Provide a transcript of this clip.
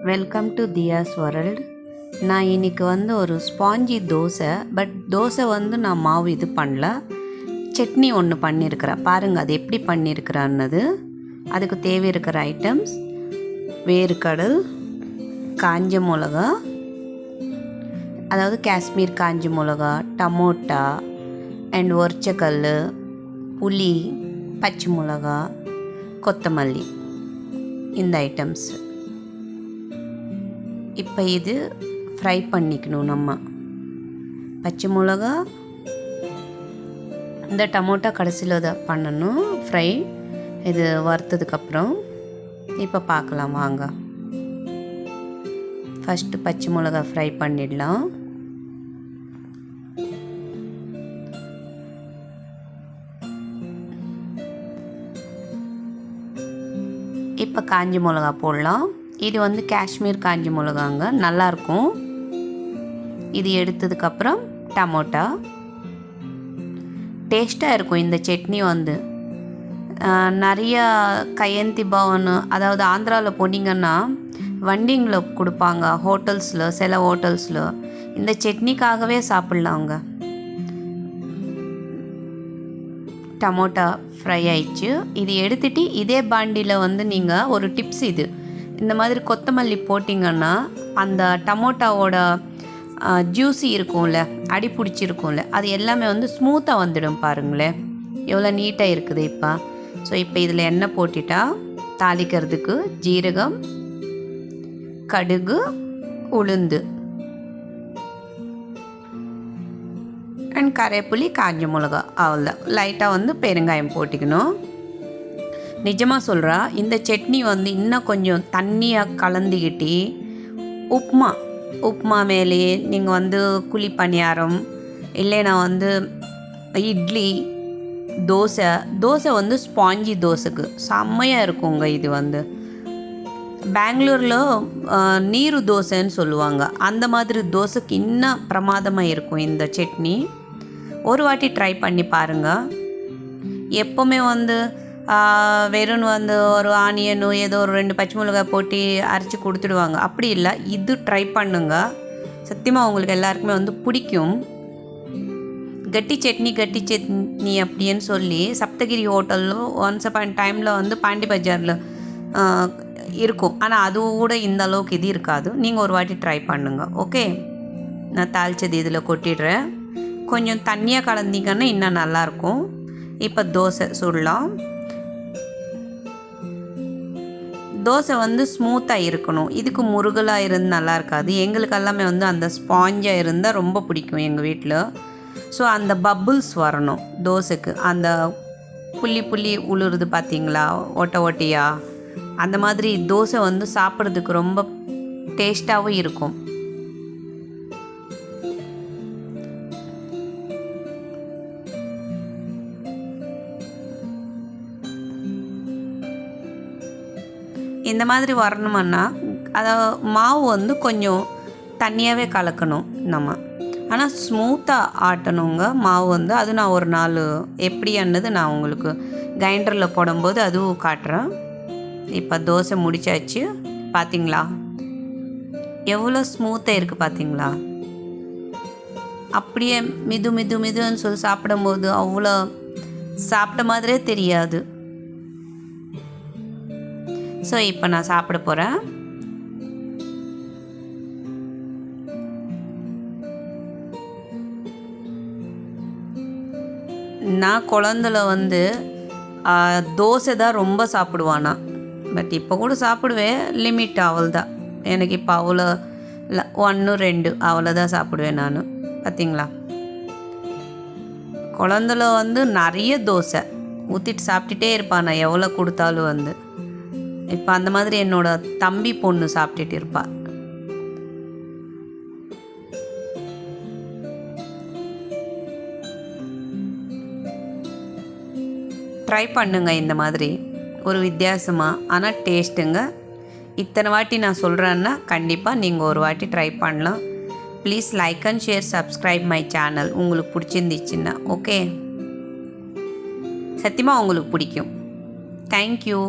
Welcome to தியாஸ் world. நான் இன்றைக்கி ஒரு ஸ்பாஞ்சி தோசை, பட் தோசை நான் மாவு இது பண்ணல, சட்னி ஒன்று பண்ணியிருக்கிறேன். பாருங்கள் அது எப்படி பண்ணியிருக்கிறேன்னது. அதுக்கு தேவை இருக்கிற ஐட்டம்ஸ்: வேர்க்கடல், காஞ்ச மிளகா, அதாவது காஷ்மீர் காஞ்ச மிளகா, டமோட்டா அண்ட் ஒரச்சக்கல், புளி, பச்சை மிளகா, கொத்தமல்லி, இந்த ஐட்டம்ஸ். இப்போ இது ஃப்ரை பண்ணிக்கணும். நம்ம பச்சை மிளகா, இந்த டமோட்டா கடைசியில் தான் பண்ணணும் ஃப்ரை. இது வறுத்ததுக்கப்புறம் இப்போ பார்க்கலாம் வாங்க. ஃபஸ்ட்டு பச்சை மிளகா ஃப்ரை பண்ணிடலாம். இப்போ காஞ்ச மிளகா போடலாம். இது காஷ்மீர் காஞ்ச மிளகாங்க, நல்லாயிருக்கும். இது எடுத்ததுக்கப்புறம் டமோட்டா டேஸ்ட்டாக இருக்கும். இந்த சட்னி நிறையா கையந்தி பவன், அதாவது ஆந்திராவில் போனீங்கன்னா வண்டிங்கில் கொடுப்பாங்க, ஹோட்டல்ஸில், சில ஹோட்டல்ஸில் இந்த சட்னிக்காகவே சாப்பிட்லாங்க. டமோட்டா ஃப்ரை ஆயிடுச்சு. இது எடுத்துகிட்டு இதே பாண்டியில் நீங்கள் ஒரு டிப்ஸ், இது இந்த மாதிரி கொத்தமல்லி போட்டிங்கன்னா அந்த டமோட்டாவோட ஜூஸி இருக்கும்ல, அடி பிடிச்சிருக்கும்ல, அது எல்லாமே ஸ்மூத்தாக வந்துடும். பாருங்களேன் எவ்வளோ நீட்டாக இருக்குது இப்போ. ஸோ இப்போ இதில் எண்ணெய் போட்டுட்டா தாளிக்கிறதுக்கு ஜீரகம், கடுகு, உளுந்து அண்ட் கரைப்புளி, காஞ்ச மிளகா, அவ்வளோதான். லைட்டாக பெருங்காயம் போட்டிக்கணும். நிஜமாக சொல்கிறா, இந்த சட்னி இன்னும் கொஞ்சம் தண்ணியாக கலந்துக்கிட்டு உப்புமா மேலேயே நீங்கள் குழி பணியாரம், இல்லைனா இட்லி, தோசை ஸ்பாஞ்சி தோசைக்கு செம்மையாக இருக்குங்க. இது பெங்களூரில் நீரு தோசைன்னு சொல்லுவாங்க, அந்த மாதிரி தோசைக்கு இன்னும் பிரமாதமாக இருக்கும் இந்த சட்னி. ஒரு வாட்டி ட்ரை பண்ணி பாருங்கள். எப்போவுமே வெறும் ஒரு ஆனியனோ ஏதோ ஒரு 2 பச்சை மிளகாய் போட்டு அரைச்சி கொடுத்துடுவாங்க. அப்படி இல்லை, இது ட்ரை பண்ணுங்க. சத்தியமாக உங்களுக்கு எல்லாருக்குமே பிடிக்கும். கட்டி சட்னி அப்படின்னு சொல்லி சப்தகிரி ஹோட்டலில் ஒன்ஸ் அப்பான் டைமில் பாண்டி பஜாரில் இருக்கும். ஆனால் அது கூட இந்த அளவுக்கு இது இருக்காது. நீங்கள் ஒரு வாட்டி ட்ரை பண்ணுங்க. ஓகே, நான் தாளித்தது இதில் கொட்டிடுறேன். கொஞ்சம் தண்ணியாக கலந்திங்கன்னா இன்னும் நல்லாயிருக்கும். இப்போ தோசை சுடலாம். தோசை ஸ்மூத்தாக இருக்கணும். இதுக்கு முருகலாக இருந்து நல்லா இருக்காது. எங்களுக்கு எல்லாமே அந்த ஸ்பாஞ்சாக இருந்தால் ரொம்ப பிடிக்கும் எங்கள் வீட்டில். ஸோ அந்த பப்புள்ஸ் வரணும் தோசைக்கு. அந்த புள்ளி உளுருது பார்த்தீங்களா, ஓட்டையா, அந்த மாதிரி தோசை சாப்பிட்றதுக்கு ரொம்ப டேஸ்ட்டாகவும் இருக்கும். இந்த மாதிரி வரணுமன்னா அதை மாவு கொஞ்சம் தண்ணியாகவே கலக்கணும் நம்ம. ஆனால் ஸ்மூத்தாக ஆட்டணுங்க மாவு. அது நான் ஒரு நாள் எப்படியானது நான் உங்களுக்கு கிரைண்டரில் போடும்போது அதுவும் காட்டுறேன். இப்போ தோசை முடிச்சாச்சு. பார்த்தீங்களா எவ்வளோ ஸ்மூத்தாக இருக்குது பார்த்தீங்களா? அப்படியே மிதுன்னு சொல்லி சாப்பிடும்போது அவ்வளோ சாப்பிட்ட மாதிரியே தெரியாது. ஸோ இப்போ நான் சாப்பிட போகிறேன். நான் குழந்தைல தோசை தான் ரொம்ப சாப்பிடுவானா. பட் இப்போ கூட சாப்பிடுவேன், லிமிட் அவ்வளோதான். எனக்கு இப்போ அவ்வளோ 1 2 அவ்வளோதான் சாப்பிடுவேன் நான். பார்த்தீங்களா, குழந்தைல நிறைய தோசை ஊற்றிட்டு சாப்பிட்டுட்டே இருப்பான். நான் எவ்வளோ கொடுத்தாலும் இப்போ அந்த மாதிரி என்னோடய தம்பி பொண்ணு சாப்பிட்டுட்டு இருப்பா. ட்ரை பண்ணுங்க இந்த மாதிரி ஒரு வித்தியாசமாக, ஆனால் டேஸ்ட்டுங்க. இத்தனை வாட்டி நான் சொல்கிறேன்னா கண்டிப்பாக நீங்கள் ஒரு வாட்டி ட்ரை பண்ணலாம். Please like and share, subscribe my channel உங்களுக்கு பிடிச்சிருந்துச்சுன்னா. ஓகே, சத்தியமாக உங்களுக்கு பிடிக்கும். தேங்க்யூ.